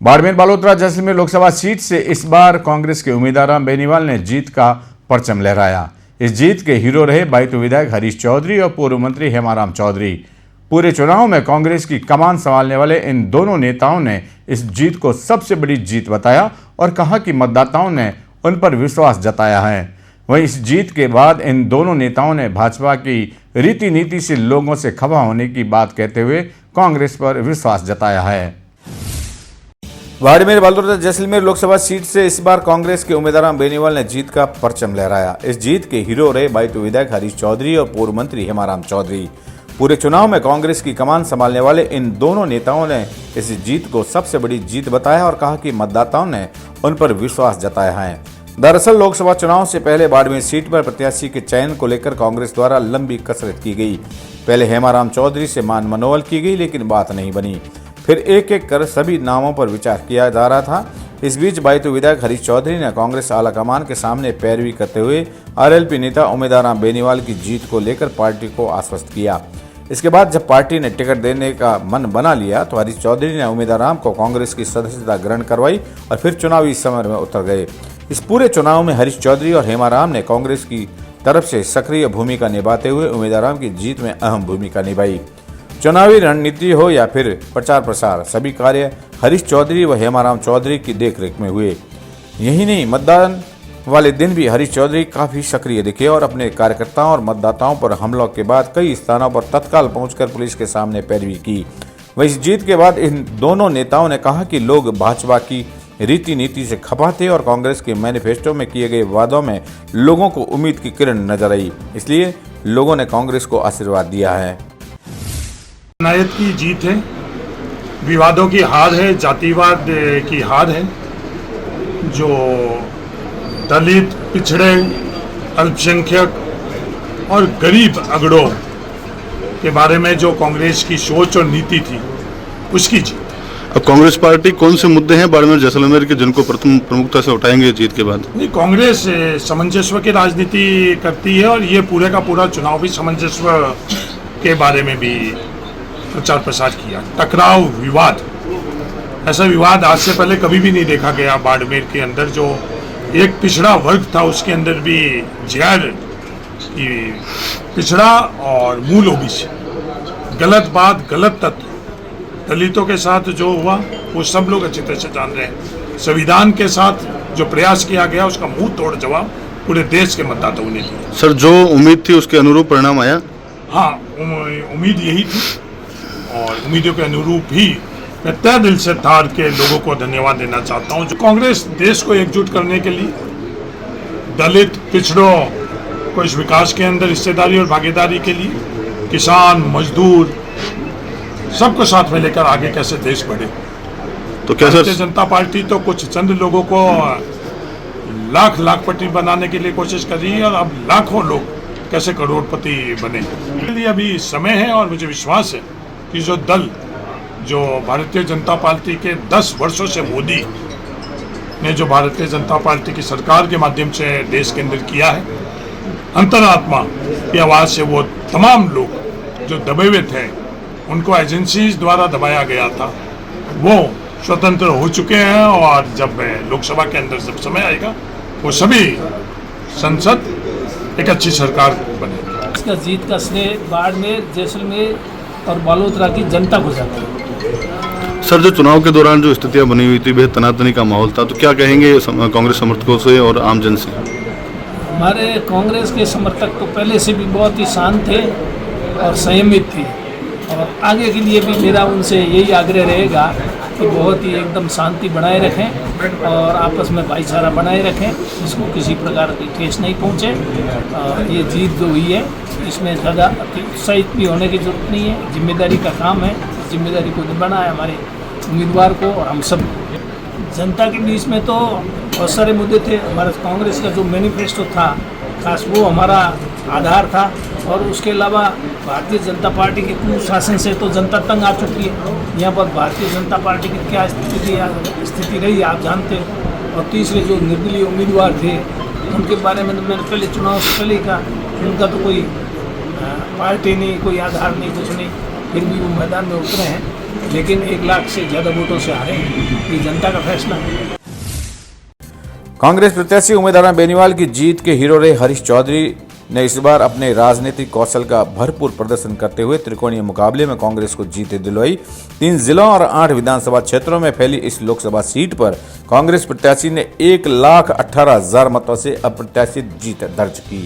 Barmer Balotra Jaisalmer Lok Sabha seat से इस बार कांग्रेस के उम्मीदवार राम बेनीवाल ने जीत का परचम लहराया। इस जीत के हीरो रहे बायतू विधायक हरीश चौधरी और पूर्व मंत्री हेमाराम चौधरी। पूरे चुनाव में कांग्रेस की कमान संभालने वाले इन दोनों नेताओं ने इस जीत को सबसे बड़ी जीत बताया और कहा कि मतदाताओं ने उन पर विश्वास जताया है। वहीं इस जीत के बाद इन दोनों नेताओं ने भाजपा की रीति नीति से लोगों से खफा होने की बात कहते हुए कांग्रेस पर विश्वास जताया है। बाड़मेर बालोतरा जैसलमेर लोकसभा सीट से इस बार कांग्रेस के उम्मीदवार राम बेनीवाल ने जीत का परचम लहराया। इस जीत के हीरो रहे बायतू विधायक हरीश चौधरी और पूर्व मंत्री हेमाराम चौधरी। पूरे चुनाव में कांग्रेस की कमान संभालने वाले इन दोनों नेताओं ने इस जीत को सबसे बड़ी जीत बताया और कहा कि मतदाताओं ने उन पर विश्वास जताया है। दरअसल लोकसभा चुनाव से पहले बाड़मेर सीट पर प्रत्याशी के चयन को लेकर कांग्रेस द्वारा लंबी कसरत की गई। पहले हेमाराम चौधरी से मान मनोवल की गई, लेकिन बात नहीं बनी। फिर एक एक कर सभी नामों पर विचार किया जा रहा था। इस बीच बायतू विधायक हरीश चौधरी ने कांग्रेस आलाकमान के सामने पैरवी करते हुए आरएलपी नेता उम्मीदवार राम बेनीवाल की जीत को लेकर पार्टी को आश्वस्त किया। इसके बाद जब पार्टी ने टिकट देने का मन बना लिया तो हरीश चौधरी ने उम्मीदवार राम को कांग्रेस की सदस्यता ग्रहण करवाई और फिर चुनावी समर में उतर गए। इस पूरे चुनाव में हरीश चौधरी और हेमाराम ने कांग्रेस की तरफ से सक्रिय भूमिका निभाते हुए उम्मीदवार राम की जीत में अहम भूमिका निभाई। चुनावी रणनीति हो या फिर प्रचार प्रसार, सभी कार्य हरीश चौधरी व हेमाराम चौधरी की देखरेख में हुए। यही नहीं, मतदान वाले दिन भी हरीश चौधरी काफी सक्रिय दिखे और अपने कार्यकर्ताओं और मतदाताओं पर हमलों के बाद कई स्थानों पर तत्काल पहुंचकर पुलिस के सामने पैरवी की। वहीं इस जीत के बाद इन दोनों नेताओं ने कहा कि लोग भाजपा की रीति नीति से खफा थे और कांग्रेस के मैनिफेस्टो में किए गए वादों में लोगों को उम्मीद की किरण नजर आई, इसलिए लोगों ने कांग्रेस को आशीर्वाद दिया है। नायत की जीत है, विवादों की हार है, जातिवाद की हार है। जो दलित, पिछड़े, अल्पसंख्यक और गरीब अगड़ों के बारे में जो कांग्रेस की सोच और नीति थी, उसकी जीत। अब कांग्रेस पार्टी कौन से मुद्दे हैं बाड़मेर जैसलमेर के जिनको प्रथम प्रमुखता से उठाएंगे जीत के बाद? नहीं, कांग्रेस सामंजस्य की राजनीति करती है और ये पूरे का पूरा चुनाव भी सामंजस्य के बारे में भी प्रचार प्रसार किया। टकराव, विवाद, ऐसा विवाद आज से पहले कभी भी नहीं देखा गया बाड़मेर के अंदर। जो एक पिछड़ा वर्ग था उसके अंदर भी जहर की पिछड़ा और मूल ओबीसी, गलत बात, गलत तत्व दलितों के साथ जो हुआ वो सब लोग अच्छी तरह से जान रहे हैं। संविधान के साथ जो प्रयास किया गया उसका मुंह तोड़ जवाब पूरे देश के मतदाताओं ने दिया। सर, जो उम्मीद थी उसके अनुरूप परिणाम आया? हाँ, उम्मीद यही थी और उम्मीदों के अनुरूप ही मैं तहे दिल से थार के लोगों को धन्यवाद देना चाहता हूँ। जो कांग्रेस देश को एकजुट करने के लिए दलित, पिछड़ों को इस विकास के अंदर हिस्सेदारी और भागीदारी के लिए, किसान, मजदूर, सबको साथ में लेकर आगे कैसे देश बढ़े। तो क्या भारतीय जनता पार्टी तो कुछ चंद लोगों को लाखपति बनाने के लिए कोशिश कर रही है और अब लाखों लोग कैसे करोड़पति बने। इसके लिए अभी समय है और मुझे विश्वास है कि जो दल जो भारतीय जनता पार्टी के 10 वर्षों से मोदी ने जो भारतीय जनता पार्टी की सरकार के माध्यम से देश के अंदर किया है, अंतरात्मा की आवाज़ से वो तमाम लोग जो दबे हुए थे, उनको एजेंसीज द्वारा दबाया गया था, वो स्वतंत्र हो चुके हैं और जब लोकसभा के अंदर जब समय आएगा वो सभी संसद एक अच्छी सरकार बनेगी। इसका जीत का श्रेय बाड़मेर, जैसलमेर और बालोतरा की जनता को जाता है। सर, जो चुनाव के दौरान जो स्थितियां बनी हुई थी, बेहद तनातनी का माहौल था, तो क्या कहेंगे कांग्रेस समर्थकों से और आमजन से? हमारे कांग्रेस के समर्थक तो पहले से भी बहुत ही शांत थे और संयमित थे और आगे के लिए भी मेरा उनसे यही आग्रह रहेगा कि बहुत ही एकदम शांति बनाए रखें और आपस में भाईचारा बनाए रखें, इसको किसी प्रकार की ठेस नहीं पहुँचे। ये जीत जो हुई है इसमें ज़्यादा उत्साहित भी होने की जरूरत नहीं है। जिम्मेदारी का काम है, जिम्मेदारी को निभाना है हमारे उम्मीदवार को और हम सब। जनता के बीच में तो बहुत सारे मुद्दे थे। हमारे कांग्रेस का जो मैनिफेस्टो था खास वो हमारा आधार था और उसके अलावा भारतीय जनता पार्टी के कुशासन से तो जनता तंग आ चुकी है। यहाँ पर भारतीय जनता पार्टी की क्या स्थिति रही आप जानते हो। और तीसरे जो निर्दलीय उम्मीदवार थे उनके बारे में तो मैंने पहले चुनाव से पहले ही कहा, उनका तो कोई पार्टी नहीं, कोई आधार नहीं, कुछ नहीं, फिर भी वो मैदान में उतरे हैं। लेकिन 1 लाख से ज़्यादा वोटों से हारे हैं। ये जनता का फैसला है। कांग्रेस प्रत्याशी उमेदवार बेनीवाल की जीत के हीरो रहे हरीश चौधरी ने इस बार अपने राजनीतिक कौशल का भरपूर प्रदर्शन करते हुए त्रिकोणीय मुकाबले में कांग्रेस को जीत दिलवाई। 3 जिलों और 8 विधानसभा क्षेत्रों में फैली इस लोकसभा सीट पर कांग्रेस प्रत्याशी ने 1,18,000 मतों से अप्रत्याशित जीत दर्ज की।